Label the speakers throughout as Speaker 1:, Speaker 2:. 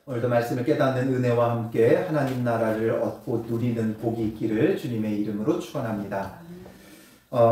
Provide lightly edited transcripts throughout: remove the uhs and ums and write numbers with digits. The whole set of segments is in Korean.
Speaker 1: 오늘도 말씀을 깨닫는 은혜와 함께 하나님 나라를 얻고 누리는 복이 있기를 주님의 이름으로 축원합니다.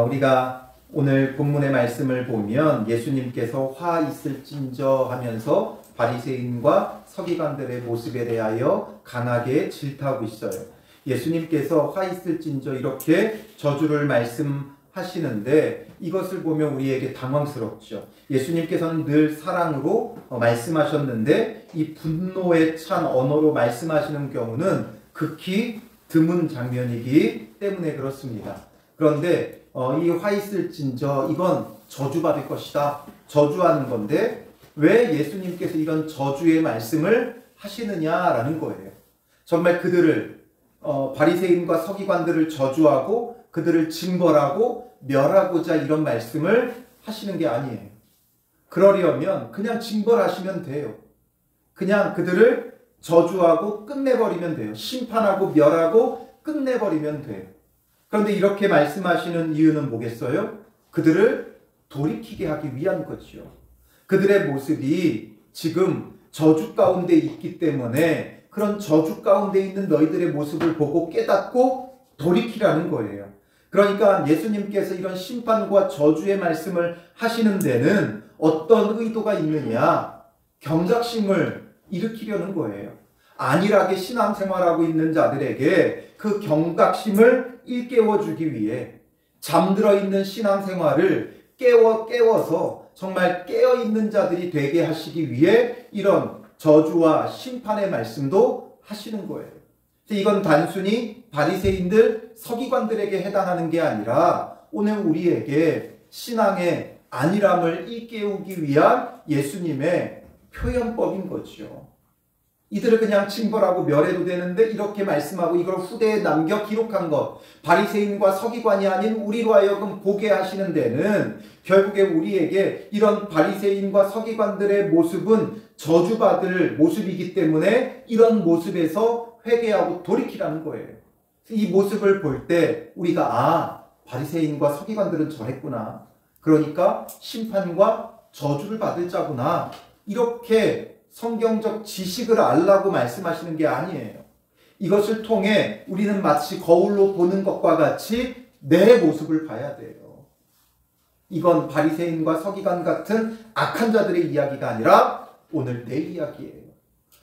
Speaker 1: 우리가 오늘 본문의 말씀을 보면 예수님께서 화 있을진저 하면서 바리새인과 서기관들의 모습에 대하여 강하게 질타하고 있어요. 예수님께서 화 있을진저 이렇게 저주를 말씀하시는데 이것을 보면 우리에게 당황스럽죠. 예수님께서는 늘 사랑으로 말씀하셨는데 이 분노에 찬 언어로 말씀하시는 경우는 극히 드문 장면이기 때문에 그렇습니다. 그런데 이 화 있을진저 이건 저주받을 것이다. 저주하는 건데 왜 예수님께서 이런 저주의 말씀을 하시느냐라는 거예요. 정말 그들을 바리새인과 서기관들을 저주하고 그들을 징벌하고 멸하고자 이런 말씀을 하시는 게 아니에요. 그러려면 그냥 징벌하시면 돼요. 그냥 그들을 저주하고 끝내버리면 돼요. 심판하고 멸하고 끝내버리면 돼요. 그런데 이렇게 말씀하시는 이유는 뭐겠어요? 그들을 돌이키게 하기 위한 거죠. 그들의 모습이 지금 저주 가운데 있기 때문에 그런 저주 가운데 있는 너희들의 모습을 보고 깨닫고 돌이키라는 거예요. 그러니까 예수님께서 이런 심판과 저주의 말씀을 하시는 데는 어떤 의도가 있느냐? 경각심을 일으키려는 거예요. 안일하게 신앙생활하고 있는 자들에게 그 경각심을 일깨워주기 위해 잠들어 있는 신앙생활을 깨워서 정말 깨어있는 자들이 되게 하시기 위해 이런 저주와 심판의 말씀도 하시는 거예요. 이건 단순히 바리새인들, 서기관들에게 해당하는 게 아니라 오늘 우리에게 신앙의 안일함을 일깨우기 위한 예수님의 표현법인 거죠. 이들을 그냥 징벌하고 멸해도 되는데 이렇게 말씀하고 이걸 후대에 남겨 기록한 것, 바리새인과 서기관이 아닌 우리로 하여금 보게 하시는 데는 결국에 우리에게 이런 바리새인과 서기관들의 모습은 저주받을 모습이기 때문에 이런 모습에서 회개하고 돌이키라는 거예요. 이 모습을 볼 때 우리가 바리새인과 서기관들은 저랬구나. 그러니까 심판과 저주를 받을 자구나. 이렇게 성경적 지식을 알라고 말씀하시는 게 아니에요. 이것을 통해 우리는 마치 거울로 보는 것과 같이 내 모습을 봐야 돼요. 이건 바리새인과 서기관 같은 악한 자들의 이야기가 아니라 오늘 내 이야기예요.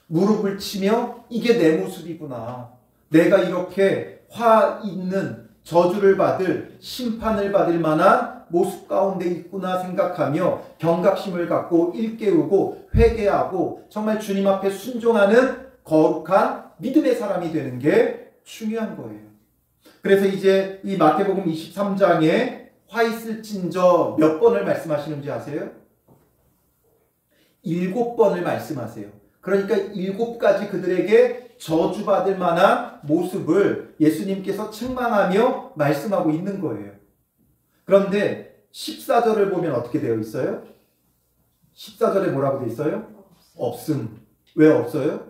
Speaker 1: 무릎을 치며 이게 내 모습이구나. 내가 이렇게 화 있는 저주를 받을 심판을 받을 만한 모습 가운데 있구나 생각하며 경각심을 갖고 일깨우고 회개하고 정말 주님 앞에 순종하는 거룩한 믿음의 사람이 되는 게 중요한 거예요. 그래서 이제 이 마태복음 23장에 화 있을진저 몇 번을 말씀하시는지 아세요? 7번을 말씀하세요. 그러니까 7가지 그들에게 저주받을 만한 모습을 예수님께서 책망하며 말씀하고 있는 거예요. 그런데 14절을 보면 어떻게 되어 있어요? 14절에 뭐라고 되어 있어요? 없음. 왜 없어요?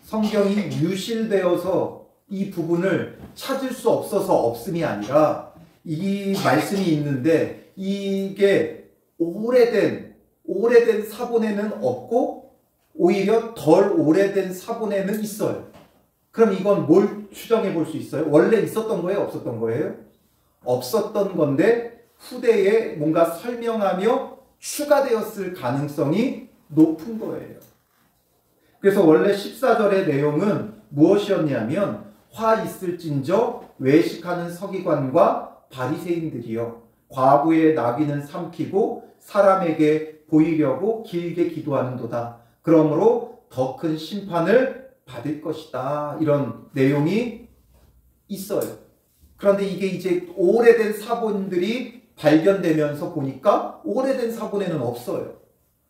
Speaker 1: 성경이 유실되어서 이 부분을 찾을 수 없어서 없음이 아니라 이 말씀이 있는데 이게 오래된 사본에는 없고 오히려 덜 오래된 사본에는 있어요. 그럼 이건 뭘 추정해 볼 수 있어요? 원래 있었던 거예요? 없었던 거예요? 없었던 건데 후대에 뭔가 설명하며 추가되었을 가능성이 높은 거예요. 그래서 원래 14절의 내용은 무엇이었냐면 화 있을진저 외식하는 서기관과 바리새인들이요 과부의 나귀는 삼키고 사람에게 보이려고 길게 기도하는도다. 그러므로 더 큰 심판을 받을 것이다. 이런 내용이 있어요. 그런데 이게 이제 오래된 사본들이 발견되면서 보니까 오래된 사본에는 없어요.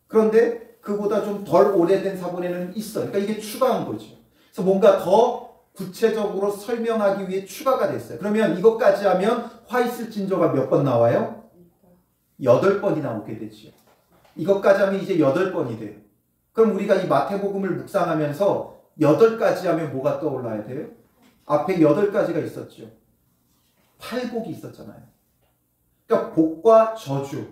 Speaker 1: 그런데 그보다 좀 덜 오래된 사본에는 있어요. 그러니까 이게 추가한 거죠. 그래서 뭔가 더 구체적으로 설명하기 위해 추가가 됐어요. 그러면 이것까지 하면 화 있을진저가 몇 번 나와요? 8번이 나오게 되죠. 이것까지 하면 이제 8번이 돼요. 그럼 우리가 이 마태복음을 묵상하면서 8가지 하면 뭐가 떠올라야 돼요? 앞에 8가지가 있었죠. 팔복이 있었잖아요. 그러니까 복과 저주.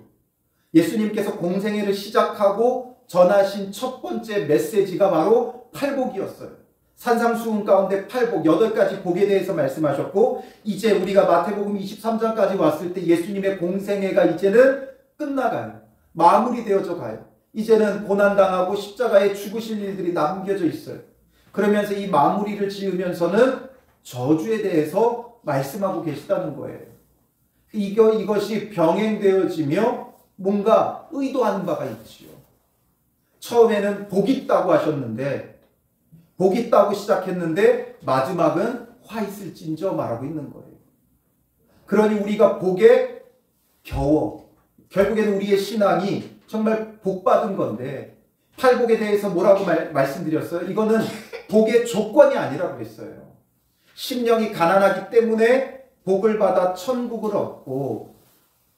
Speaker 1: 예수님께서 공생애를 시작하고 전하신 첫 번째 메시지가 바로 팔복이었어요. 산상수훈 가운데 팔복, 8가지 복에 대해서 말씀하셨고, 이제 우리가 마태복음 23장까지 왔을 때 예수님의 공생애가 이제는 끝나가요. 마무리되어져 가요. 이제는 고난당하고 십자가에 죽으실 일들이 남겨져 있어요. 그러면서 이 마무리를 지으면서는 저주에 대해서 말씀하고 계시다는 거예요. 이것이 병행되어지며 뭔가 의도하는 바가 있지요. 처음에는 복 있다고 하셨는데, 복 있다고 시작했는데 마지막은 화 있을진저 말하고 있는 거예요. 그러니 우리가 복에 겨워. 결국에는 우리의 신앙이 정말 복받은 건데, 팔복에 대해서 뭐라고 말씀드렸어요? 이거는 복의 조건이 아니라고 했어요. 심령이 가난하기 때문에 복을 받아 천국을 얻고,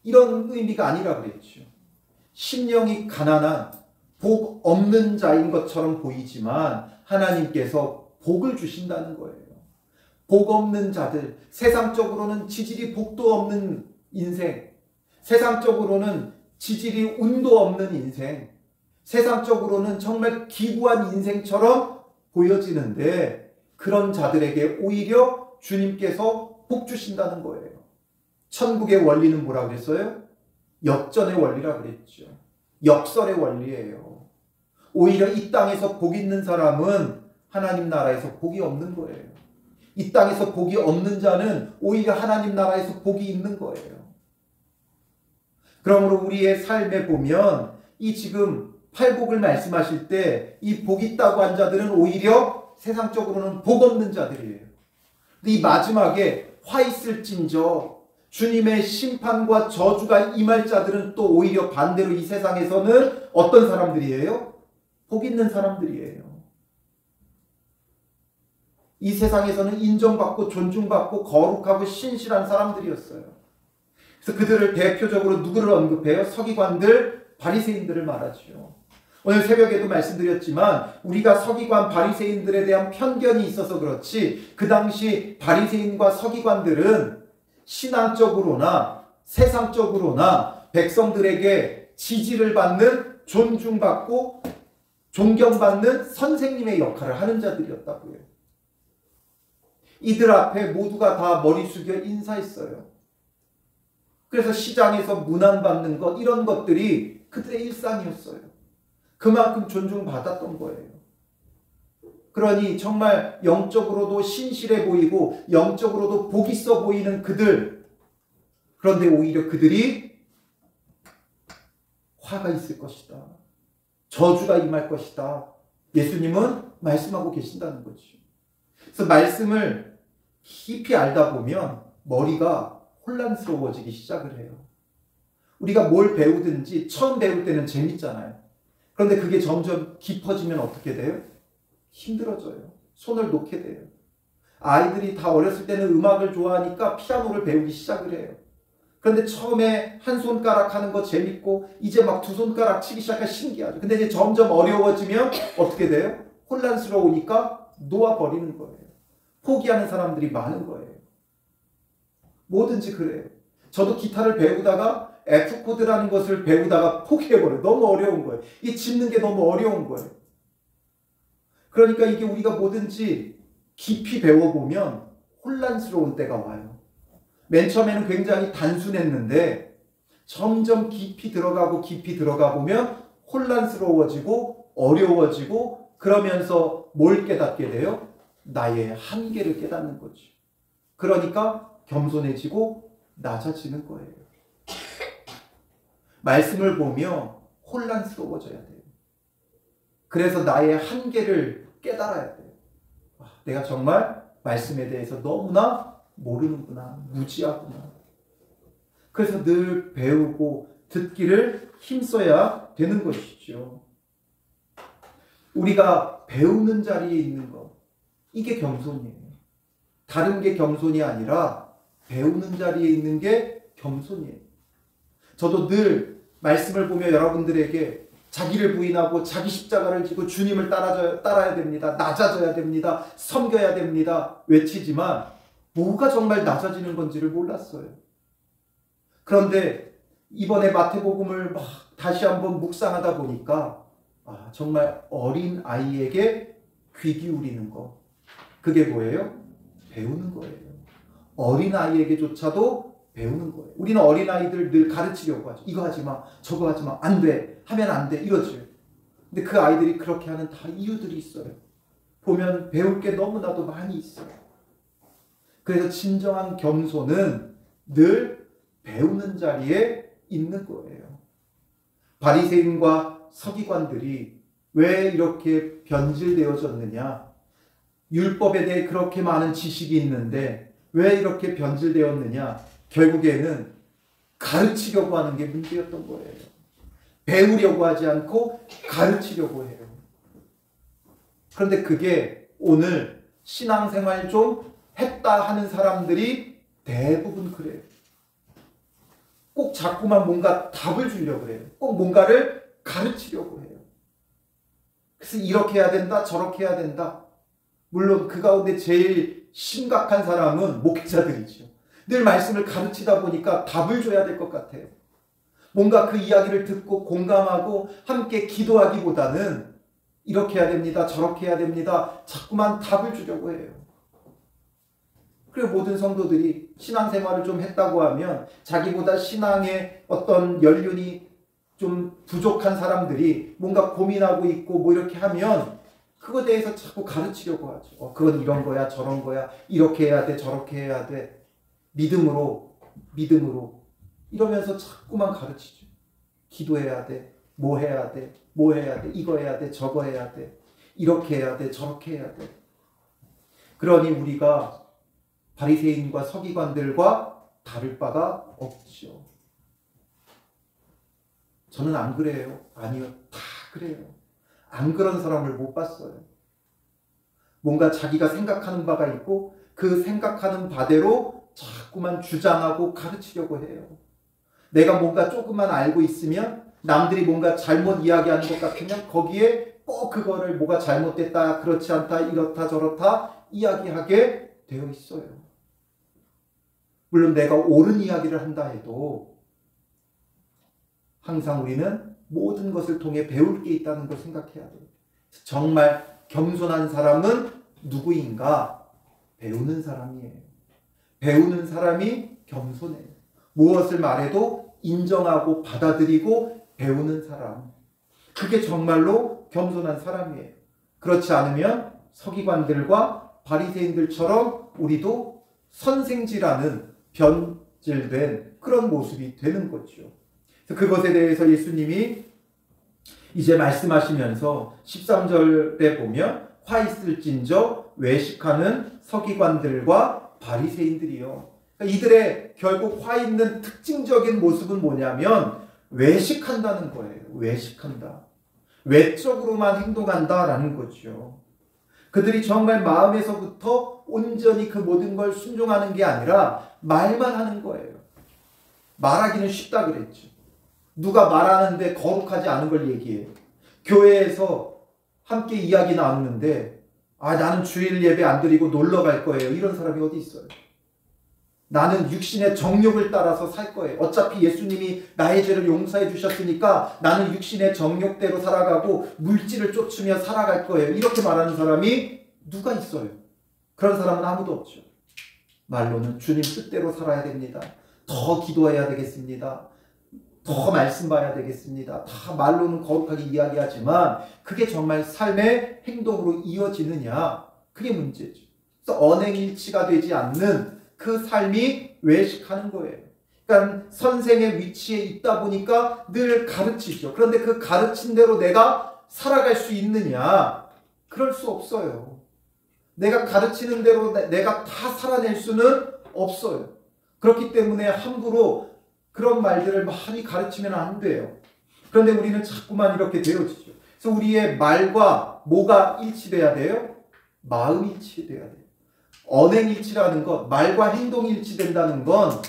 Speaker 1: 이런 의미가 아니라고 그랬죠. 심령이 가난한 복 없는 자인 것처럼 보이지만 하나님께서 복을 주신다는 거예요. 복 없는 자들, 세상적으로는 지질이 복도 없는 인생, 세상적으로는 지질이 운도 없는 인생, 세상적으로는 정말 기구한 인생처럼 보여지는데, 그런 자들에게 오히려 주님께서 복 주신다는 거예요. 천국의 원리는 뭐라고 그랬어요? 역전의 원리라고 그랬죠. 역설의 원리예요. 오히려 이 땅에서 복 있는 사람은 하나님 나라에서 복이 없는 거예요. 이 땅에서 복이 없는 자는 오히려 하나님 나라에서 복이 있는 거예요. 그러므로 우리의 삶에 보면 이 지금 팔복을 말씀하실 때 이 복 있다고 한 자들은 오히려 세상적으로는 복 없는 자들이에요. 근데 이 마지막에 화 있을진저, 주님의 심판과 저주가 임할 자들은 또 오히려 반대로 이 세상에서는 어떤 사람들이에요? 복 있는 사람들이에요. 이 세상에서는 인정받고 존중받고 거룩하고 신실한 사람들이었어요. 그래서 그들을 대표적으로 누구를 언급해요? 서기관들, 바리새인들을 말하죠. 오늘 새벽에도 말씀드렸지만 우리가 서기관, 바리새인들에 대한 편견이 있어서 그렇지, 그 당시 바리새인과 서기관들은 신앙적으로나 세상적으로나 백성들에게 지지를 받는, 존중받고 존경받는 선생님의 역할을 하는 자들이었다고요. 이들 앞에 모두가 다 머리 숙여 인사했어요. 그래서 시장에서 문안받는 것, 이런 것들이 그들의 일상이었어요. 그만큼 존중받았던 거예요. 그러니 정말 영적으로도 신실해 보이고 영적으로도 복 있어 보이는 그들, 그런데 오히려 그들이 화가 있을 것이다, 저주가 임할 것이다, 예수님은 말씀하고 계신다는 거죠. 그래서 말씀을 깊이 알다 보면 머리가 혼란스러워지기 시작을 해요. 우리가 뭘 배우든지 처음 배울 때는 재밌잖아요. 그런데 그게 점점 깊어지면 어떻게 돼요? 힘들어져요. 손을 놓게 돼요. 아이들이 다 어렸을 때는 음악을 좋아하니까 피아노를 배우기 시작을 해요. 그런데 처음에 한 손가락 하는 거 재밌고 이제 막 두 손가락 치기 시작하면 신기하죠. 근데 이제 점점 어려워지면 어떻게 돼요? 혼란스러우니까 놓아버리는 거예요. 포기하는 사람들이 많은 거예요. 뭐든지 그래요. 저도 기타를 배우다가 F코드라는 것을 배우다가 포기해버려요. 너무 어려운 거예요. 이 짚는 게 너무 어려운 거예요. 그러니까 이게 우리가 뭐든지 깊이 배워보면 혼란스러운 때가 와요. 맨 처음에는 굉장히 단순했는데 점점 깊이 들어가 보면 혼란스러워지고 어려워지고, 그러면서 뭘 깨닫게 돼요? 나의 한계를 깨닫는 거죠. 그러니까 겸손해지고 낮아지는 거예요. 말씀을 보며 혼란스러워져야 돼요. 그래서 나의 한계를 깨달아야 돼요. 내가 정말 말씀에 대해서 너무나 모르는구나, 무지하구나. 그래서 늘 배우고 듣기를 힘써야 되는 것이죠. 우리가 배우는 자리에 있는 것, 이게 겸손이에요. 다른 게 겸손이 아니라 배우는 자리에 있는 게 겸손이에요. 저도 늘 말씀을 보며 여러분들에게 자기를 부인하고 자기 십자가를 지고 주님을 따라야 됩니다, 낮아져야 됩니다, 섬겨야 됩니다 외치지만 뭐가 정말 낮아지는 건지를 몰랐어요. 그런데 이번에 마태복음을 막 다시 한번 묵상하다 보니까 정말 어린 아이에게 귀 기울이는 거. 그게 뭐예요? 배우는 거예요. 어린 아이에게조차도 배우는 거예요. 우리는 어린 아이들 늘 가르치려고 하죠. 이거 하지 마, 저거 하지 마, 안 돼, 하면 안 돼, 이러죠. 근데 그 아이들이 그렇게 하는 다 이유들이 있어요. 보면 배울 게 너무나도 많이 있어요. 그래서 진정한 겸손은 늘 배우는 자리에 있는 거예요. 바리새인과 서기관들이 왜 이렇게 변질되어졌느냐? 율법에 대해 그렇게 많은 지식이 있는데 왜 이렇게 변질되었느냐? 결국에는 가르치려고 하는 게 문제였던 거예요. 배우려고 하지 않고 가르치려고 해요. 그런데 그게 오늘 신앙생활 좀 했다 하는 사람들이 대부분 그래요. 꼭 자꾸만 뭔가 답을 주려고 해요. 꼭 뭔가를 가르치려고 해요. 그래서 이렇게 해야 된다, 저렇게 해야 된다. 물론 그 가운데 제일 심각한 사람은 목회자들이죠. 늘 말씀을 가르치다 보니까 답을 줘야 될 것 같아요. 뭔가 그 이야기를 듣고 공감하고 함께 기도하기보다는 이렇게 해야 됩니다, 저렇게 해야 됩니다. 자꾸만 답을 주려고 해요. 그리고 모든 성도들이 신앙생활을 좀 했다고 하면 자기보다 신앙의 어떤 연륜이 좀 부족한 사람들이 뭔가 고민하고 있고 뭐 이렇게 하면 그거에 대해서 자꾸 가르치려고 하죠. 그건 이런 거야, 저런 거야, 이렇게 해야 돼, 저렇게 해야 돼. 믿음으로 이러면서 자꾸만 가르치죠. 기도해야 돼, 뭐 해야 돼, 뭐 해야 돼, 이거 해야 돼, 저거 해야 돼, 이렇게 해야 돼, 저렇게 해야 돼. 그러니 우리가 바리새인과 서기관들과 다를 바가 없죠. 저는 안 그래요. 아니요, 다 그래요. 안 그런 사람을 못 봤어요. 뭔가 자기가 생각하는 바가 있고 그 생각하는 바대로 자꾸만 주장하고 가르치려고 해요. 내가 뭔가 조금만 알고 있으면 남들이 뭔가 잘못 이야기하는 것 같으면 거기에 꼭 그거를 뭐가 잘못됐다, 그렇지 않다, 이렇다 저렇다 이야기하게 되어 있어요. 물론 내가 옳은 이야기를 한다 해도 항상 우리는 모든 것을 통해 배울 게 있다는 걸 생각해야 돼요. 정말 겸손한 사람은 누구인가? 배우는 사람이에요. 배우는 사람이 겸손해요. 무엇을 말해도 인정하고 받아들이고 배우는 사람. 그게 정말로 겸손한 사람이에요. 그렇지 않으면 서기관들과 바리새인들처럼 우리도 선생질하는 변질된 그런 모습이 되는 거죠. 그것에 대해서 예수님이 이제 말씀하시면서 13절에 보면 화 있을진저 외식하는 서기관들과 바리새인들이요. 이들의 결국 화 있는 특징적인 모습은 뭐냐면 외식한다는 거예요. 외식한다. 외적으로만 행동한다라는 거죠. 그들이 정말 마음에서부터 온전히 그 모든 걸 순종하는 게 아니라 말만 하는 거예요. 말하기는 쉽다 그랬죠. 누가 말하는데 거룩하지 않은 걸 얘기해요. 교회에서 함께 이야기 나누는데 나는 주일 예배 안 드리고 놀러 갈 거예요. 이런 사람이 어디 있어요? 나는 육신의 정욕을 따라서 살 거예요. 어차피 예수님이 나의 죄를 용서해 주셨으니까 나는 육신의 정욕대로 살아가고 물질을 쫓으며 살아갈 거예요. 이렇게 말하는 사람이 누가 있어요? 그런 사람은 아무도 없죠. 말로는 주님 뜻대로 살아야 됩니다. 더 기도해야 되겠습니다. 더 말씀 봐야 되겠습니다. 다 말로는 거룩하게 이야기하지만 그게 정말 삶의 행동으로 이어지느냐? 그게 문제죠. 그래서 언행일치가 되지 않는 그 삶이 외식하는 거예요. 그러니까 선생의 위치에 있다 보니까 늘 가르치죠. 그런데 그 가르친 대로 내가 살아갈 수 있느냐? 그럴 수 없어요. 내가 가르치는 대로 내가 다 살아낼 수는 없어요. 그렇기 때문에 함부로 그런 말들을 많이 가르치면 안 돼요. 그런데 우리는 자꾸만 이렇게 되어지죠. 그래서 우리의 말과 뭐가 일치돼야 돼요? 마음이 일치돼야 돼요. 언행일치라는 것, 말과 행동이 일치된다는 건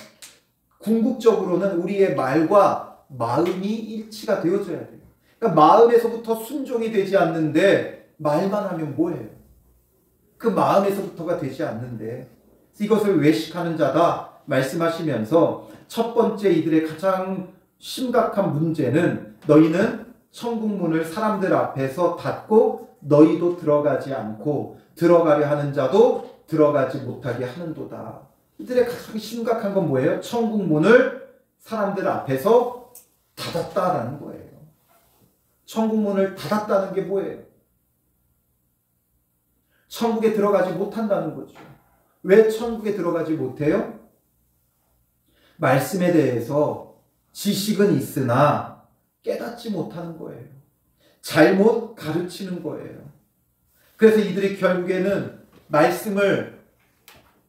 Speaker 1: 궁극적으로는 우리의 말과 마음이 일치가 되어져야 돼요. 그러니까 마음에서부터 순종이 되지 않는데 말만 하면 뭐예요? 그 마음에서부터가 되지 않는데 이것을 외식하는 자다 말씀하시면서 첫 번째 이들의 가장 심각한 문제는 너희는 천국 문을 사람들 앞에서 닫고 너희도 들어가지 않고 들어가려 하는 자도 들어가지 못하게 하는도다. 이들의 가장 심각한 건 뭐예요? 천국 문을 사람들 앞에서 닫았다라는 거예요. 천국 문을 닫았다는 게 뭐예요? 천국에 들어가지 못한다는 거죠. 왜 천국에 들어가지 못해요? 말씀에 대해서 지식은 있으나 깨닫지 못하는 거예요. 잘못 가르치는 거예요. 그래서 이들이 결국에는 말씀을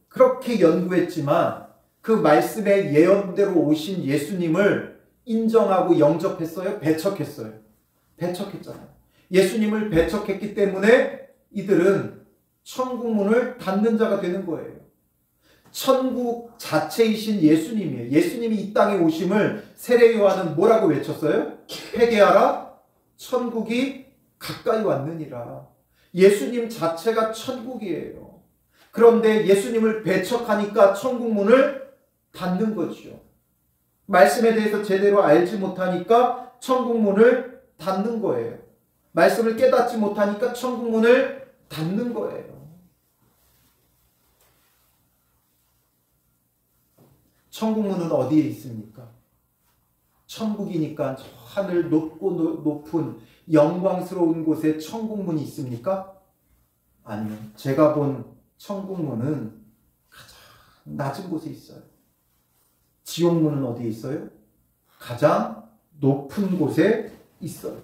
Speaker 1: 그렇게 연구했지만 그 말씀의 예언대로 오신 예수님을 인정하고 영접했어요? 배척했어요? 배척했잖아요. 예수님을 배척했기 때문에 이들은 천국 문을 닫는 자가 되는 거예요. 천국 자체이신 예수님이에요. 예수님이 이 땅에 오심을 세례 요한은 뭐라고 외쳤어요? 회개하라, 천국이 가까이 왔느니라. 예수님 자체가 천국이에요. 그런데 예수님을 배척하니까 천국 문을 닫는 거죠. 말씀에 대해서 제대로 알지 못하니까 천국 문을 닫는 거예요. 말씀을 깨닫지 못하니까 천국 문을 닫는 거예요. 천국 문은 어디에 있습니까? 천국이니까 저 하늘 높고 높은 영광스러운 곳에 천국 문이 있습니까? 아니요. 제가 본 천국 문은 가장 낮은 곳에 있어요. 지옥 문은 어디에 있어요? 가장 높은 곳에 있어요.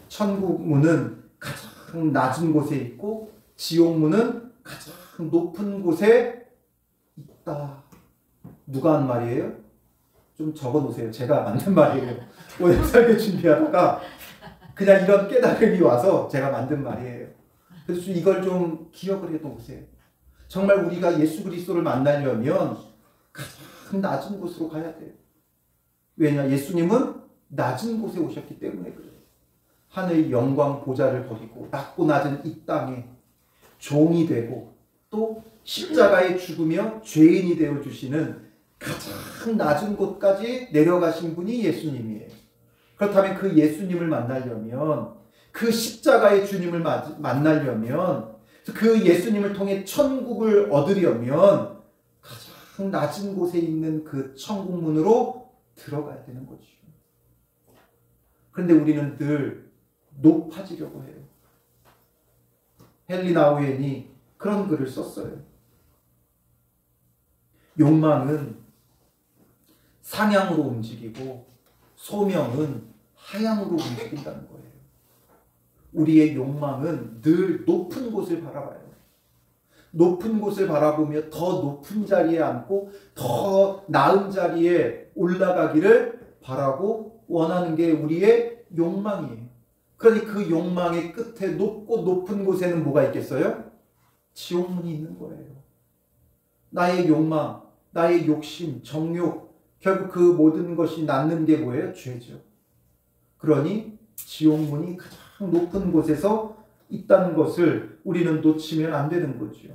Speaker 1: 천국 문은 가장 낮은 곳에 있고 지옥 문은 가장 높은 곳에 있다. 누가 한 말이에요? 좀 적어 놓으세요. 제가 만든 말이에요. 오늘 설교 준비하다가 그냥 이런 깨달음이 와서 제가 만든 말이에요. 그래서 이걸 좀 기억을 해 놓으세요. 정말 우리가 예수 그리스도를 만나려면 가장 낮은 곳으로 가야 돼요. 왜냐? 예수님은 낮은 곳에 오셨기 때문에 그래요. 하늘의 영광 보좌를 버리고 낮고 낮은 이 땅에 종이 되고 또 십자가에 죽으며 죄인이 되어주시는 가장 낮은 곳까지 내려가신 분이 예수님이에요. 그렇다면 그 예수님을 만나려면, 그 십자가의 주님을 만나려면, 그 예수님을 통해 천국을 얻으려면 가장 낮은 곳에 있는 그 천국 문으로 들어가야 되는 거죠. 그런데 우리는 늘 높아지려고 해요. 헨리 나우엔이 그런 글을 썼어요. 욕망은 상향으로 움직이고 소명은 하향으로 움직인다는 거예요. 우리의 욕망은 늘 높은 곳을 바라봐요. 높은 곳을 바라보며 더 높은 자리에 앉고 더 나은 자리에 올라가기를 바라고 원하는 게 우리의 욕망이에요. 그러니 그 욕망의 끝에 높고 높은 곳에는 뭐가 있겠어요? 지옥문이 있는 거예요. 나의 욕망, 나의 욕심, 정욕, 결국 그 모든 것이 낳는 게 뭐예요? 죄죠. 그러니 지옥문이 가장 높은 곳에서 있다는 것을 우리는 놓치면 안 되는 거죠.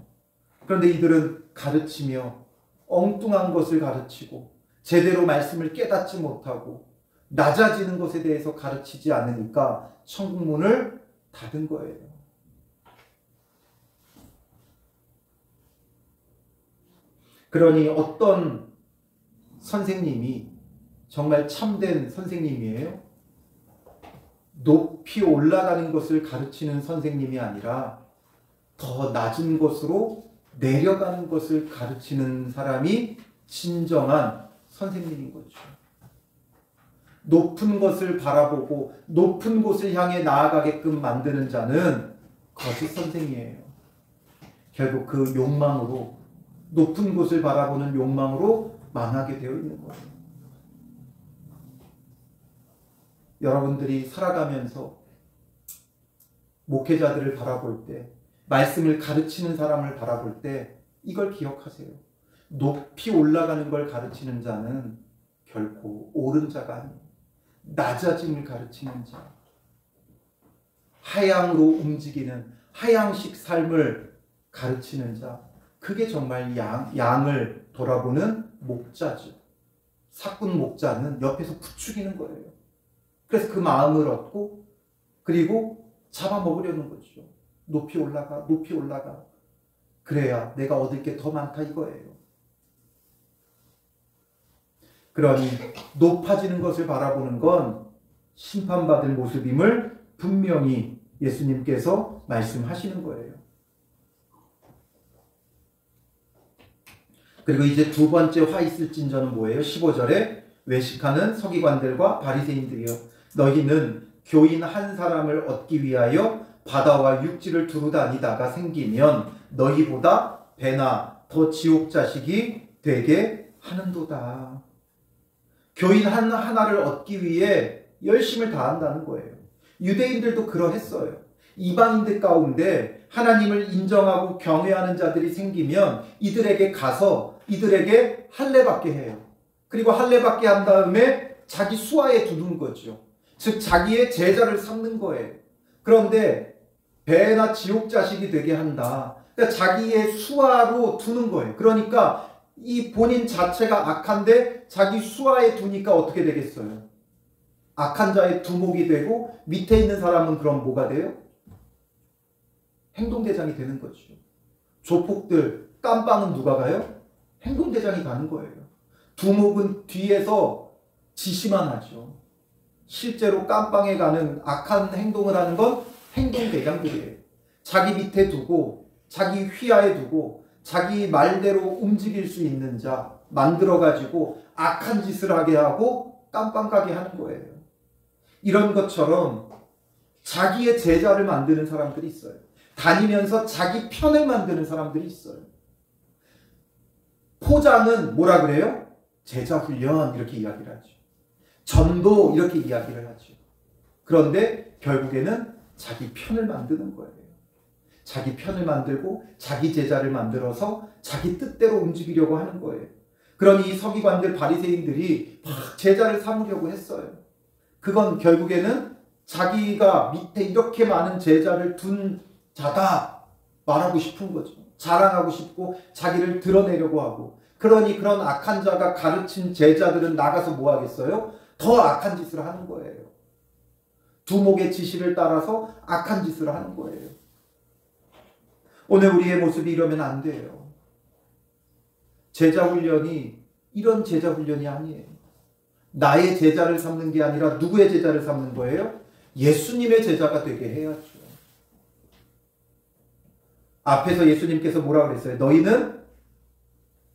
Speaker 1: 그런데 이들은 가르치며 엉뚱한 것을 가르치고 제대로 말씀을 깨닫지 못하고 낮아지는 것에 대해서 가르치지 않으니까 천국문을 닫은 거예요. 그러니 어떤 선생님이 정말 참된 선생님이에요? 높이 올라가는 것을 가르치는 선생님이 아니라 더 낮은 곳으로 내려가는 것을 가르치는 사람이 진정한 선생님인 거죠. 높은 것을 바라보고 높은 곳을 향해 나아가게끔 만드는 자는 거짓 선생이에요. 결국 그 욕망으로, 높은 곳을 바라보는 욕망으로 망하게 되어 있는 거예요. 여러분들이 살아가면서 목회자들을 바라볼 때, 말씀을 가르치는 사람을 바라볼 때 이걸 기억하세요. 높이 올라가는 걸 가르치는 자는 결코 옳은 자가 아니에요. 낮아짐을 가르치는 자, 하향으로 움직이는 하향식 삶을 가르치는 자, 그게 정말 양을 돌아보는 목자죠. 사꾼 목자는 옆에서 부추기는 거예요. 그래서 그 마음을 얻고 그리고 잡아먹으려는 거죠. 높이 올라가, 높이 올라가. 그래야 내가 얻을 게 더 많다 이거예요. 그러니 높아지는 것을 바라보는 건 심판받을 모습임을 분명히 예수님께서 말씀하시는 거예요. 그리고 이제 두 번째 화 있을진저는 뭐예요? 15절에 외식하는 서기관들과 바리새인들이여 너희는 교인 한 사람을 얻기 위하여 바다와 육지를 두루 다니다가 생기면 너희보다 배나 더 지옥 자식이 되게 하는도다. 교인 하나를 얻기 위해 열심을 다한다는 거예요. 유대인들도 그러했어요. 이방인들 가운데 하나님을 인정하고 경외하는 자들이 생기면 이들에게 가서 이들에게 할례받게 해요. 그리고 할례받게 한 다음에 자기 수하에 두는 거죠. 즉 자기의 제자를 삼는 거예요. 그런데 배나 지옥 자식이 되게 한다. 그러니까 자기의 수하로 두는 거예요. 그러니까 이 본인 자체가 악한데 자기 수하에 두니까 어떻게 되겠어요? 악한 자의 두목이 되고 밑에 있는 사람은 그럼 뭐가 돼요? 행동대장이 되는 거죠. 조폭들, 깜빵은 누가 가요? 행동대장이 가는 거예요. 두목은 뒤에서 지시만 하죠. 실제로 깜빵에 가는 악한 행동을 하는 건 행동대장들이에요. 자기 밑에 두고 자기 휘하에 두고 자기 말대로 움직일 수 있는 자 만들어가지고 악한 짓을 하게 하고 깜빵 가게 하는 거예요. 이런 것처럼 자기의 제자를 만드는 사람들이 있어요. 다니면서 자기 편을 만드는 사람들이 있어요. 포장은 뭐라 그래요? 제자 훈련 이렇게 이야기를 하죠. 전도 이렇게 이야기를 하죠. 그런데 결국에는 자기 편을 만드는 거예요. 자기 편을 만들고 자기 제자를 만들어서 자기 뜻대로 움직이려고 하는 거예요. 그러니 이 서기관들 바리새인들이 막 제자를 삼으려고 했어요. 그건 결국에는 자기가 밑에 이렇게 많은 제자를 둔 자다 말하고 싶은 거죠. 자랑하고 싶고 자기를 드러내려고 하고. 그러니 그런 악한 자가 가르친 제자들은 나가서 뭐 하겠어요? 더 악한 짓을 하는 거예요. 두목의 지시를 따라서 악한 짓을 하는 거예요. 오늘 우리의 모습이 이러면 안 돼요. 제자 훈련이 이런 제자 훈련이 아니에요. 나의 제자를 삼는 게 아니라 누구의 제자를 삼는 거예요? 예수님의 제자가 되게 해야죠. 앞에서 예수님께서 뭐라 그랬어요? 너희는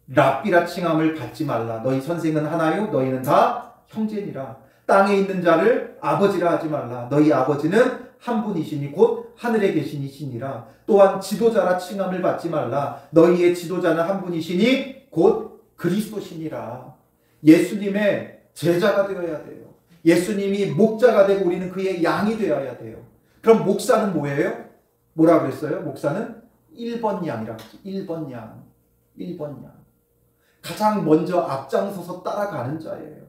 Speaker 1: 랍비라 칭함을 받지 말라. 너희 선생은 하나요? 너희는 다 형제니라. 땅에 있는 자를 아버지라 하지 말라. 너희 아버지는 한 분이시니 곧 하늘에 계신 이시니라. 또한 지도자라 칭함을 받지 말라. 너희의 지도자는 한 분이시니 곧 그리스도시니라. 예수님의 제자가 되어야 돼요. 예수님이 목자가 되고 우리는 그의 양이 되어야 돼요. 그럼 목사는 뭐예요? 뭐라 그랬어요? 목사는 1번 양이라고 했죠. 1번 양. 1번 양. 가장 먼저 앞장서서 따라가는 자예요.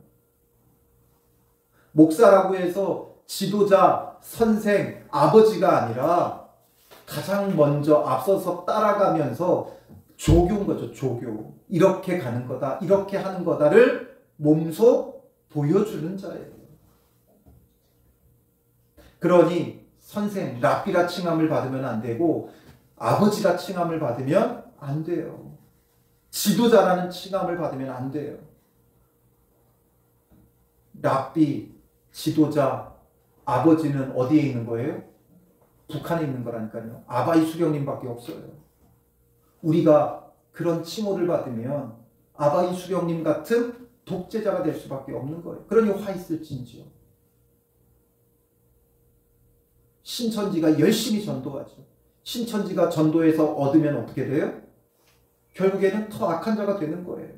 Speaker 1: 목사라고 해서 지도자, 선생, 아버지가 아니라 가장 먼저 앞서서 따라가면서 조교인 거죠. 조교. 이렇게 가는 거다. 이렇게 하는 거다를 몸소 보여주는 자예요. 그러니 선생, 랍비라 칭함을 받으면 안 되고 아버지라 칭함을 받으면 안 돼요. 지도자라는 칭함을 받으면 안 돼요. 랍비, 지도자, 아버지는 어디에 있는 거예요? 북한에 있는 거라니까요. 아바이 수령님밖에 없어요. 우리가 그런 칭호를 받으면 아바이 수령님 같은 독재자가 될 수밖에 없는 거예요. 그러니 화 있을진지요. 신천지가 열심히 전도하죠. 신천지가 전도해서 얻으면 어떻게 돼요? 결국에는 더 악한 자가 되는 거예요.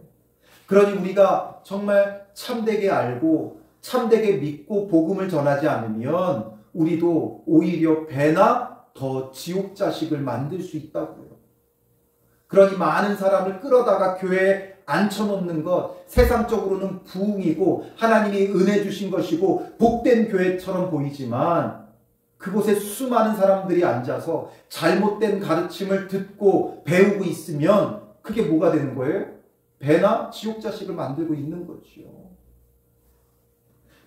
Speaker 1: 그러니 우리가 정말 참되게 알고 참되게 믿고 복음을 전하지 않으면 우리도 오히려 배나 더 지옥 자식을 만들 수 있다고요. 그러니 많은 사람을 끌어다가 교회에 앉혀놓는 것, 세상적으로는 부흥이고 하나님이 은혜 주신 것이고 복된 교회처럼 보이지만 그곳에 수많은 사람들이 앉아서 잘못된 가르침을 듣고 배우고 있으면 그게 뭐가 되는 거예요? 배나 지옥 자식을 만들고 있는 거지요.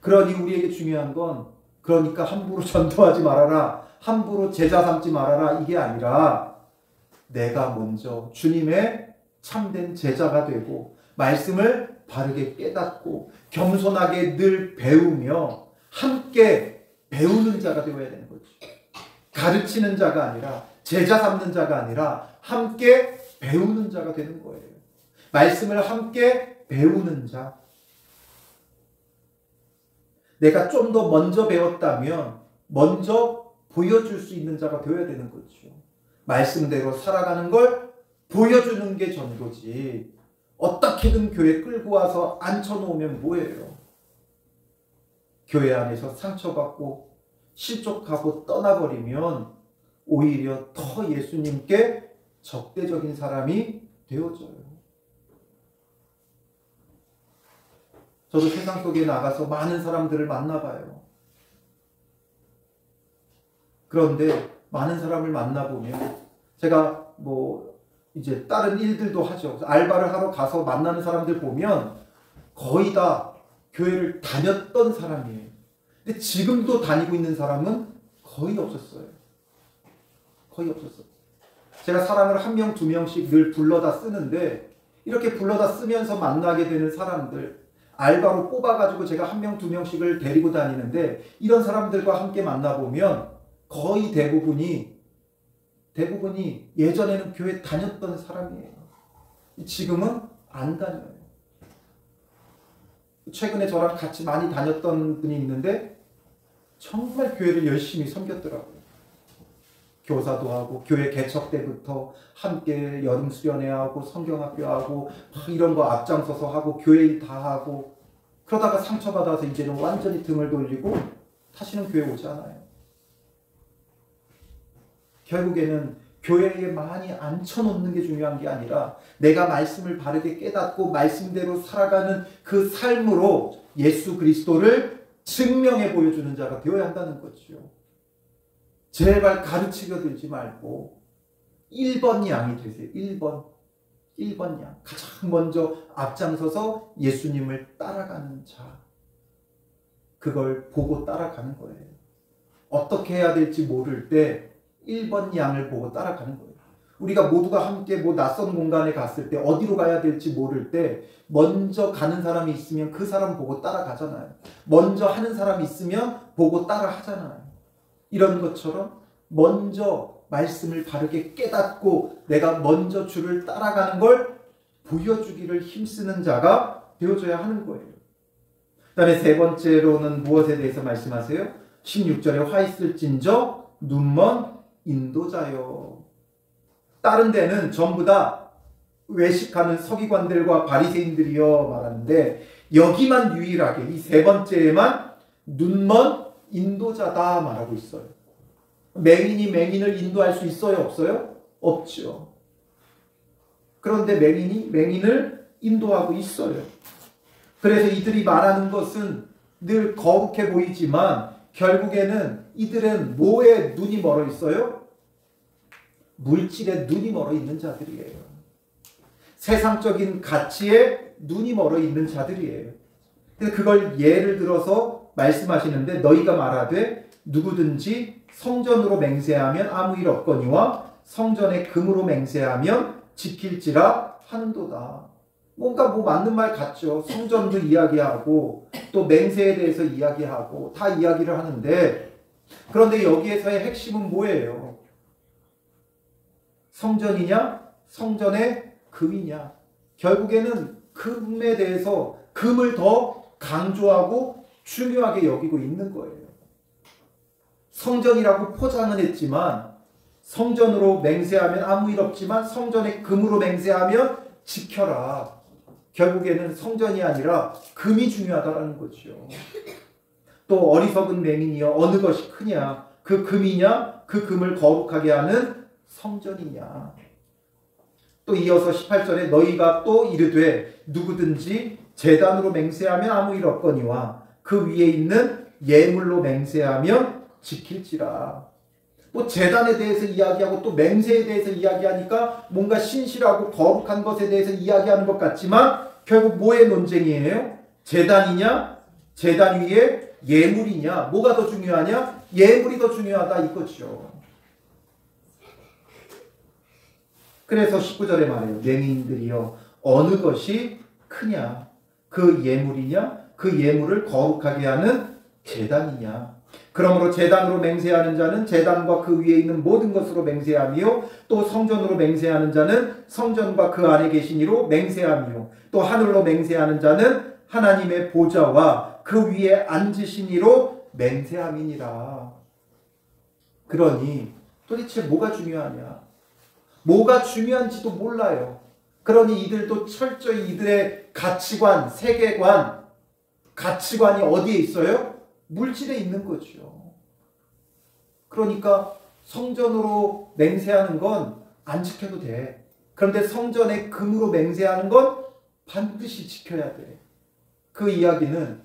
Speaker 1: 그러니 우리에게 중요한 건 그러니까 함부로 전도하지 말아라, 함부로 제자 삼지 말아라 이게 아니라 내가 먼저 주님의 참된 제자가 되고 말씀을 바르게 깨닫고 겸손하게 늘 배우며 함께 배우는 자가 되어야 되는 거지. 가르치는 자가 아니라 제자 삼는 자가 아니라 함께 배우는 자가 되는 거예요. 말씀을 함께 배우는 자. 내가 좀 더 먼저 배웠다면 먼저 보여줄 수 있는 자가 되어야 되는 거죠. 말씀대로 살아가는 걸 보여주는 게 전도지. 어떻게든 교회 끌고 와서 앉혀놓으면 뭐예요? 교회 안에서 상처받고 실족하고 떠나버리면 오히려 더 예수님께 적대적인 사람이 되어져요. 저도 세상 속에 나가서 많은 사람들을 만나봐요. 그런데 많은 사람을 만나보면 제가 이제 다른 일들도 하죠. 알바를 하러 가서 만나는 사람들 보면 거의 다 교회를 다녔던 사람이에요. 근데 지금도 다니고 있는 사람은 거의 없었어요. 거의 없었어요. 제가 사람을 한 명, 두 명씩 늘 불러다 쓰는데 이렇게 불러다 쓰면서 만나게 되는 사람들 알바로 뽑아가지고 제가 한 명, 두 명씩을 데리고 다니는데 이런 사람들과 함께 만나보면 거의 대부분이 예전에는 교회 다녔던 사람이에요. 지금은 안 다녀요. 최근에 저랑 같이 많이 다녔던 분이 있는데 정말 교회를 열심히 섬겼더라고요. 교사도 하고 교회 개척 때부터 함께 여름 수련회 하고 성경학교 하고 이런 거 앞장서서 하고 교회 일 다 하고 그러다가 상처받아서 이제는 완전히 등을 돌리고 다시는 교회 오지 않아요. 결국에는 교회에 많이 앉혀놓는 게 중요한 게 아니라 내가 말씀을 바르게 깨닫고 말씀대로 살아가는 그 삶으로 예수 그리스도를 증명해 보여주는 자가 되어야 한다는 거죠. 제발 가르치려 들지 말고 1번 양이 되세요. 1번 양. 가장 먼저 앞장서서 예수님을 따라가는 자. 그걸 보고 따라가는 거예요. 어떻게 해야 될지 모를 때 1번 양을 보고 따라가는 거예요. 우리가 모두가 함께 낯선 공간에 갔을 때 어디로 가야 될지 모를 때 먼저 가는 사람이 있으면 그 사람 보고 따라가잖아요. 먼저 하는 사람이 있으면 보고 따라하잖아요. 이런 것처럼 먼저 말씀을 바르게 깨닫고 내가 먼저 주를 따라가는 걸 보여주기를 힘쓰는 자가 되어줘야 하는 거예요. 그 다음에 세 번째로는 무엇에 대해서 말씀하세요? 16절에 화 있을진저 눈먼 인도자요. 다른 데는 전부 다 외식하는 서기관들과 바리새인들이여 말하는데 여기만 유일하게 이 세 번째에만 눈먼 인도자다 말하고 있어요. 맹인이 맹인을 인도할 수 있어요? 없어요? 없죠. 그런데 맹인이 맹인을 인도하고 있어요. 그래서 이들이 말하는 것은 늘 거룩해 보이지만 결국에는 이들은 뭐에 눈이 멀어 있어요? 물질에 눈이 멀어 있는 자들이에요. 세상적인 가치에 눈이 멀어 있는 자들이에요. 그래서 그걸 예를 들어서 말씀하시는데 너희가 말하되 누구든지 성전으로 맹세하면 아무 일 없거니와 성전에 금으로 맹세하면 지킬지라 하는도다. 뭔가 맞는 말 같죠. 성전도 이야기하고 또 맹세에 대해서 이야기하고 다 이야기를 하는데 그런데 여기에서의 핵심은 뭐예요? 성전이냐? 성전의 금이냐? 결국에는 금에 대해서 금을 더 강조하고 중요하게 여기고 있는 거예요. 성전이라고 포장은 했지만 성전으로 맹세하면 아무 일 없지만 성전의 금으로 맹세하면 지켜라. 결국에는 성전이 아니라 금이 중요하다는 거죠. 또 어리석은 맹인이여 어느 것이 크냐? 그 금이냐? 그 금을 거룩하게 하는 성전이냐? 또 이어서 18절에 너희가 또 이르되 누구든지 제단으로 맹세하면 아무 일 없거니와 그 위에 있는 예물로 맹세하면 지킬지라. 제단에 대해서 이야기하고 또 맹세에 대해서 이야기하니까 뭔가 신실하고 거룩한 것에 대해서 이야기하는 것 같지만 결국 뭐의 논쟁이에요? 제단이냐? 제단 위에 예물이냐? 뭐가 더 중요하냐? 예물이 더 중요하다 이거죠. 그래서 19절에 말해요. 맹인들이여 어느 것이 크냐? 그 예물이냐? 그 예물을 거룩하게 하는 제단이냐? 그러므로 제단으로 맹세하는 자는 제단과 그 위에 있는 모든 것으로 맹세하며 또 성전으로 맹세하는 자는 성전과 그 안에 계신 이로 맹세하며 또 하늘로 맹세하는 자는 하나님의 보좌와 그 위에 앉으신 이로 맹세함이니라. 그러니 도대체 뭐가 중요하냐? 뭐가 중요한지도 몰라요. 그러니 이들도 철저히 이들의 가치관, 세계관, 가치관이 어디에 있어요? 물질에 있는 거죠. 그러니까 성전으로 맹세하는 건 안 지켜도 돼. 그런데 성전의 금으로 맹세하는 건 반드시 지켜야 돼. 그 이야기는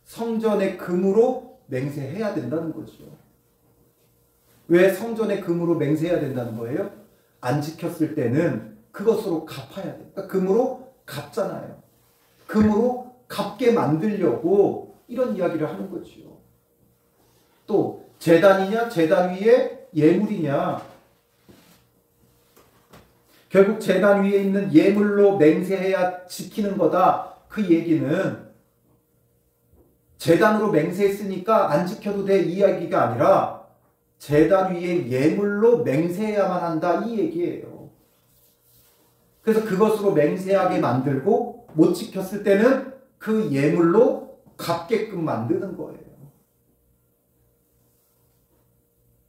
Speaker 1: 성전의 금으로 맹세해야 된다는 거죠. 왜 성전의 금으로 맹세해야 된다는 거예요? 안 지켰을 때는 그것으로 갚아야 돼. 그러니까 금으로 갚잖아요. 금으로 갚게 만들려고 이런 이야기를 하는 거죠. 또 제단이냐, 제단 위에 예물이냐. 결국 제단 위에 있는 예물로 맹세해야 지키는 거다. 그 얘기는 제단으로 맹세했으니까 안 지켜도 돼 이 이야기가 아니라 제단 위에 예물로 맹세해야만 한다 이 얘기예요. 그래서 그것으로 맹세하게 만들고 못 지켰을 때는 그 예물로 갚게끔 만드는 거예요.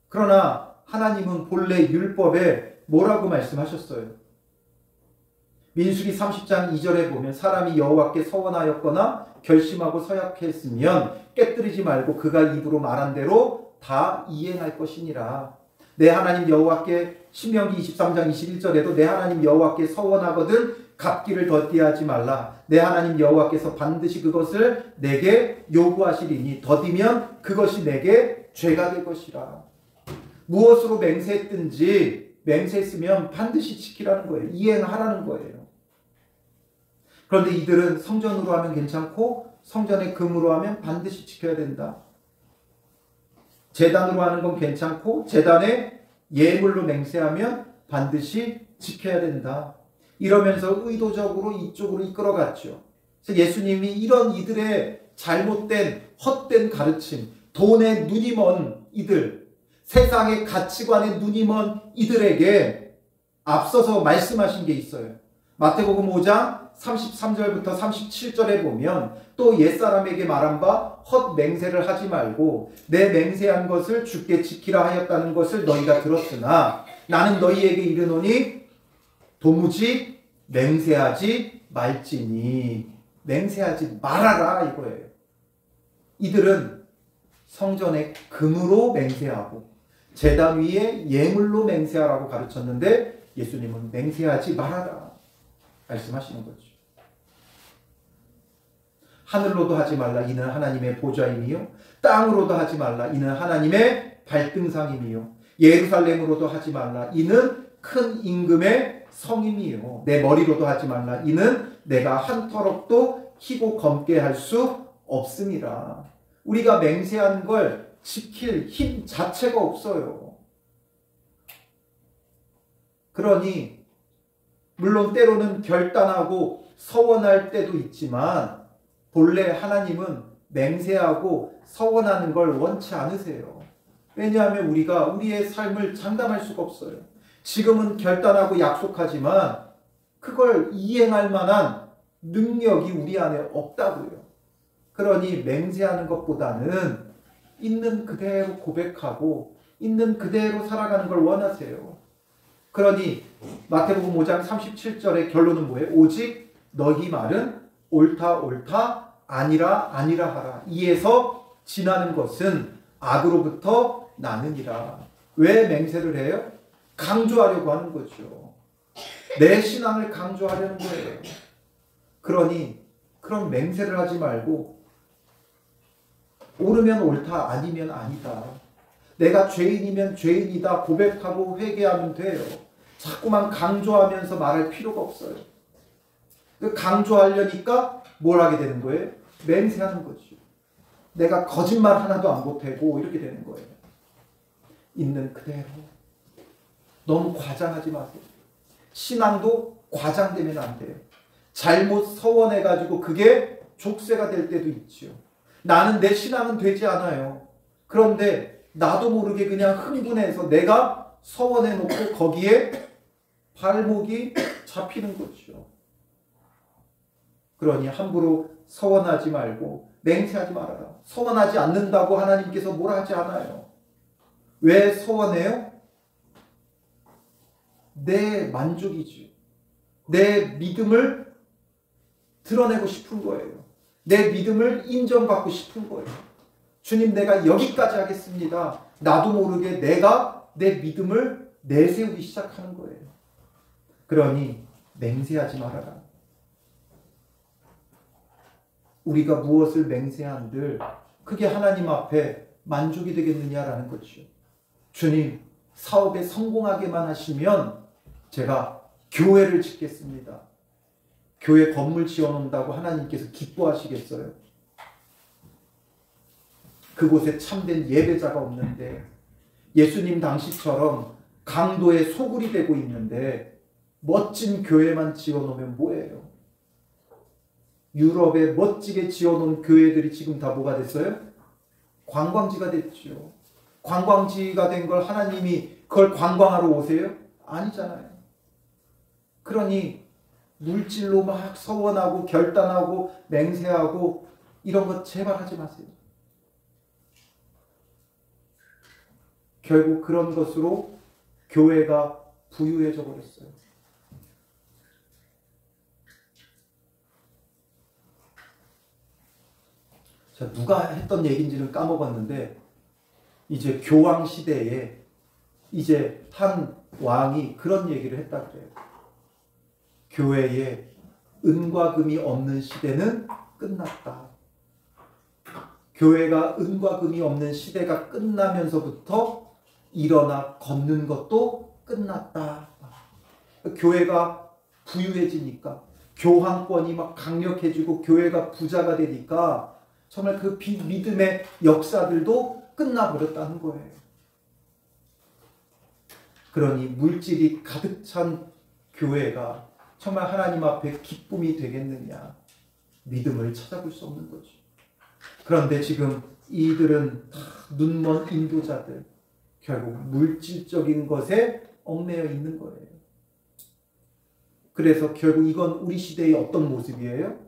Speaker 1: 그러나 하나님은 본래 율법에 뭐라고 말씀하셨어요? 민수기 30장 2절에 보면 사람이 여호와께 서원하였거나 결심하고 서약했으면 깨뜨리지 말고 그가 입으로 말한 대로 다 이행할 것이니라. 내 하나님 여호와께 신명기 23장 21절에도 내 하나님 여호와께 서원하거든 갚기를 더디하지 말라. 내 하나님 여호와께서 반드시 그것을 내게 요구하시리니 더디면 그것이 내게 죄가 될 것이라. 무엇으로 맹세했든지 맹세했으면 반드시 지키라는 거예요. 이행하라는 거예요. 그런데 이들은 성전으로 하면 괜찮고 성전의 금으로 하면 반드시 지켜야 된다. 제단으로 하는 건 괜찮고 제단의 예물로 맹세하면 반드시 지켜야 된다. 이러면서 의도적으로 이쪽으로 이끌어갔죠. 그래서 예수님이 이런 이들의 잘못된 헛된 가르침, 돈에 눈이 먼 이들, 세상의 가치관에 눈이 먼 이들에게 앞서서 말씀하신 게 있어요. 마태복음 5장 33절부터 37절에 보면 또 옛사람에게 말한 바 헛 맹세를 하지 말고 내 맹세한 것을 주께 지키라 하였다는 것을 너희가 들었으나 나는 너희에게 이르노니 도무지 맹세하지 말지니. 맹세하지 말아라 이거예요. 이들은 성전의 금으로 맹세하고 제단 위에 예물로 맹세하라고 가르쳤는데 예수님은 맹세하지 말아라 말씀하시는 거죠. 하늘로도 하지 말라 이는 하나님의 보좌임이요 땅으로도 하지 말라 이는 하나님의 발등상임이요 예루살렘으로도 하지 말라 이는 큰 임금의 성임이요 내 머리로도 하지 말라 이는 내가 한 터럭도 희고 검게 할 수 없음이라. 우리가 맹세한 걸 지킬 힘 자체가 없어요. 그러니 물론 때로는 결단하고 서원할 때도 있지만 본래 하나님은 맹세하고 서원하는 걸 원치 않으세요. 왜냐하면 우리가 우리의 삶을 장담할 수가 없어요. 지금은 결단하고 약속하지만 그걸 이행할 만한 능력이 우리 안에 없다고요. 그러니 맹세하는 것보다는 있는 그대로 고백하고 있는 그대로 살아가는 걸 원하세요. 그러니 마태복음 5장 37절의 결론은 뭐예요? 오직 너희 말은 옳다 옳다 아니라 아니라 하라. 이에서 지나는 것은 악으로부터 나느니라. 왜 맹세를 해요? 강조하려고 하는 거죠. 내 신앙을 강조하려는 거예요. 그러니 그런 맹세를 하지 말고 옳으면 옳다 아니면 아니다. 내가 죄인이면 죄인이다 고백하고 회개하면 돼요. 자꾸만 강조하면서 말할 필요가 없어요. 강조하려니까 뭘 하게 되는 거예요? 맹세하는 거죠. 내가 거짓말 하나도 안 보태고 이렇게 되는 거예요. 있는 그대로. 너무 과장하지 마세요. 신앙도 과장되면 안 돼요. 잘못 서원해가지고 그게 족쇄가 될 때도 있죠. 나는 내 신앙은 되지 않아요. 그런데 나도 모르게 그냥 흥분해서 내가 서원해놓고 거기에 발목이 잡히는 거죠. 그러니 함부로 서원하지 말고 맹세하지 말아라. 서원하지 않는다고 하나님께서 뭐라 하지 않아요. 왜 서원해요? 내 만족이지. 내 믿음을 드러내고 싶은 거예요. 내 믿음을 인정받고 싶은 거예요. 주님, 내가 여기까지 하겠습니다. 나도 모르게 내가 내 믿음을 내세우기 시작하는 거예요. 그러니 맹세하지 말아라. 우리가 무엇을 맹세한들 그게 하나님 앞에 만족이 되겠느냐라는 거죠. 주님, 사업에 성공하게만 하시면 제가 교회를 짓겠습니다. 교회 건물 지어놓는다고 하나님께서 기뻐하시겠어요? 그곳에 참된 예배자가 없는데, 예수님 당시처럼 강도의 소굴이 되고 있는데 멋진 교회만 지어놓으면 뭐예요? 유럽에 멋지게 지어놓은 교회들이 지금 다 뭐가 됐어요? 관광지가 됐죠. 관광지가 된 걸 하나님이 그걸 관광하러 오세요? 아니잖아요. 그러니 물질로 막 서원하고 결단하고 맹세하고 이런 것 제발 하지 마세요. 결국 그런 것으로 교회가 부유해져 버렸어요. 자, 누가 했던 얘기인지는 까먹었는데 이제 교황 시대에 이제 한 왕이 그런 얘기를 했다 그래요. 교회에 은과 금이 없는 시대는 끝났다. 교회가 은과 금이 없는 시대가 끝나면서부터 일어나 걷는 것도 끝났다. 교회가 부유해지니까, 교황권이 막 강력해지고 교회가 부자가 되니까 정말 그 믿음의 역사들도 끝나버렸다는 거예요. 그러니 물질이 가득 찬 교회가 정말 하나님 앞에 기쁨이 되겠느냐? 믿음을 찾아볼 수 없는 거죠. 그런데 지금 이들은 다 눈먼 인도자들, 결국 물질적인 것에 얽매여 있는 거예요. 그래서 결국 이건 우리 시대의 어떤 모습이에요?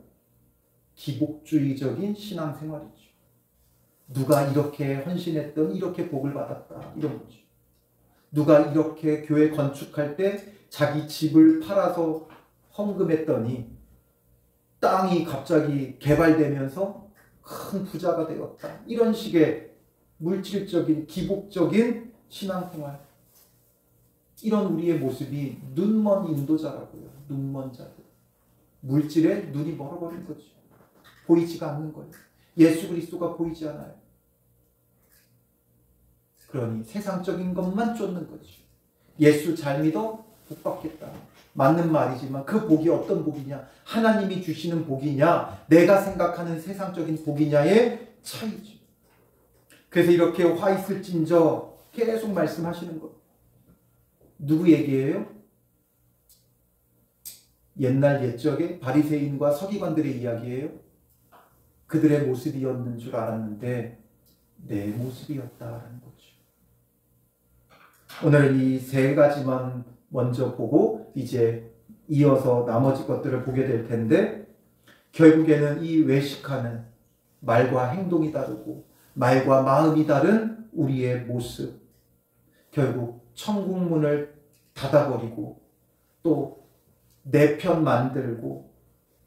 Speaker 1: 기복주의적인 신앙생활이죠. 누가 이렇게 헌신했던 이렇게 복을 받았다, 이런 거죠. 누가 이렇게 교회 건축할 때 자기 집을 팔아서 헌금했더니 땅이 갑자기 개발되면서 큰 부자가 되었다. 이런 식의 물질적인 기복적인 신앙생활. 이런 우리의 모습이 눈먼 인도자라고요. 눈먼 자들. 물질에 눈이 멀어버린 거죠. 보이지가 않는 거예요. 예수 그리스도가 보이지 않아요. 그러니 세상적인 것만 쫓는 거죠. 예수 잘 믿어? 복 받겠다. 맞는 말이지만 그 복이 어떤 복이냐? 하나님이 주시는 복이냐? 내가 생각하는 세상적인 복이냐의 차이죠. 그래서 이렇게 화 있을진저 계속 말씀하시는 것. 누구 얘기예요? 옛날 옛적의 바리새인과 서기관들의 이야기예요. 그들의 모습이었는 줄 알았는데 내 모습이었다라는 거죠. 오늘은 이 세 가지만 먼저 보고 이제 이어서 나머지 것들을 보게 될 텐데, 결국에는 이 외식하는 말과 행동이 다르고 말과 마음이 다른 우리의 모습, 결국 천국문을 닫아버리고 또 내 편 만들고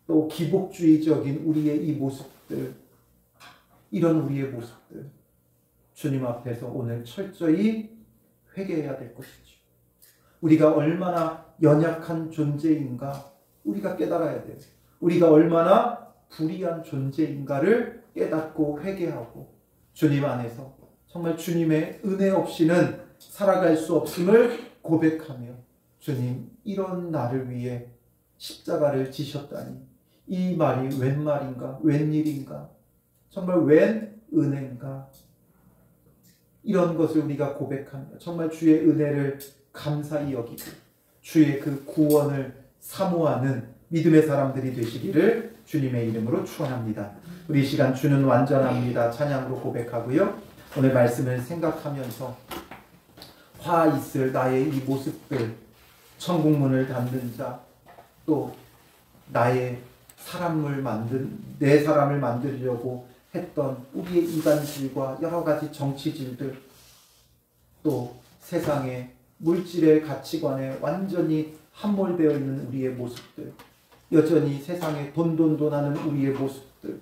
Speaker 1: 또 기복주의적인 우리의 이 모습들, 이런 우리의 모습들 주님 앞에서 오늘 철저히 회개해야 될 것이죠. 우리가 얼마나 연약한 존재인가 우리가 깨달아야 돼요. 우리가 얼마나 불의한 존재인가를 깨닫고 회개하고 주님 안에서 정말 주님의 은혜 없이는 살아갈 수 없음을 고백하며, 주님, 이런 나를 위해 십자가를 지셨다니 이 말이 웬 말인가, 웬일인가, 정말 웬 은혜인가? 이런 것을 우리가 고백하며 정말 주의 은혜를 감사히 여기고 주의 그 구원을 사모하는 믿음의 사람들이 되시기를 주님의 이름으로 축원합니다. 우리 이 시간 주는 완전합니다. 찬양으로 고백하고요. 오늘 말씀을 생각하면서 화 있을 나의 이 모습들, 천국문을 닫는 자, 또 나의 내 사람을 만들려고 했던 우리의 이간질과 여러 가지 정치질들, 또 세상의 물질의 가치관에 완전히 함몰되어 있는 우리의 모습들, 여전히 세상에 돈하는 우리의 모습들,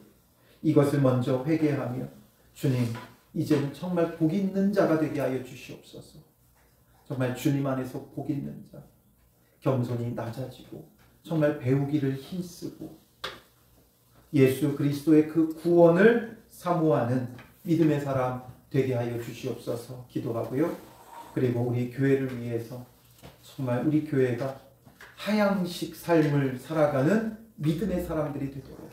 Speaker 1: 이것을 먼저 회개하며 주님, 이제는 정말 복 있는 자가 되게 하여 주시옵소서. 정말 주님 안에서 복 있는 자, 겸손히 낮아지고 정말 배우기를 힘쓰고 예수 그리스도의 그 구원을 사모하는 믿음의 사람 되게 하여 주시옵소서 기도하고요. 그리고 우리 교회를 위해서 정말 우리 교회가 하향식 삶을 살아가는 믿음의 사람들이 되도록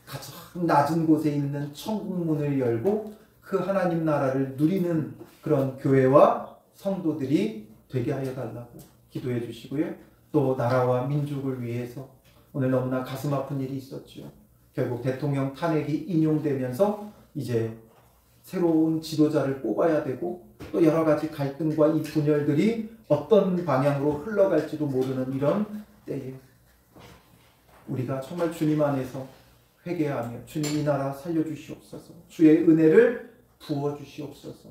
Speaker 1: 가장 낮은 곳에 있는 천국문을 열고 그 하나님 나라를 누리는 그런 교회와 성도들이 되게 하여 달라고 기도해 주시고요. 또 나라와 민족을 위해서 오늘 너무나 가슴 아픈 일이 있었죠. 결국 대통령 탄핵이 인용되면서 이제 새로운 지도자를 뽑아야 되고 또 여러 가지 갈등과 이 분열들이 어떤 방향으로 흘러갈지도 모르는 이런 때에 우리가 정말 주님 안에서 회개하며 주님 이 나라 살려주시옵소서, 주의 은혜를 부어주시옵소서.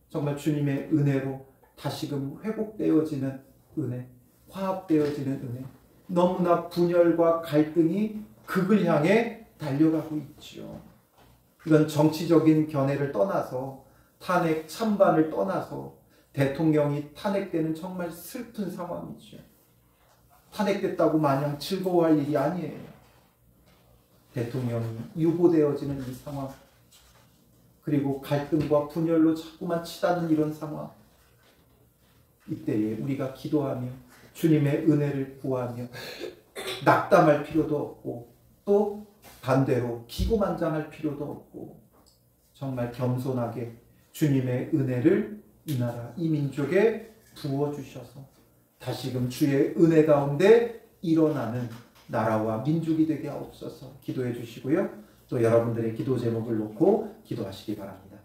Speaker 1: 정말 주님의 은혜로 다시금 회복되어지는 은혜, 화합되어지는 은혜, 너무나 분열과 갈등이 극을 향해 달려가고 있죠. 이건 정치적인 견해를 떠나서 탄핵 찬반을 떠나서 대통령이 탄핵되는 정말 슬픈 상황이죠. 탄핵됐다고 마냥 즐거워할 일이 아니에요. 대통령이 유보되어지는 이 상황, 그리고 갈등과 분열로 자꾸만 치닫는 이런 상황, 이때에 우리가 기도하며 주님의 은혜를 구하며 낙담할 필요도 없고 또 반대로 기고만장할 필요도 없고 정말 겸손하게 주님의 은혜를 이 나라 이 민족에 부어주셔서 다시금 주의 은혜 가운데 일어나는 나라와 민족이 되게 하옵소서 기도해 주시고요. 또 여러분들의 기도 제목을 놓고 기도하시기 바랍니다.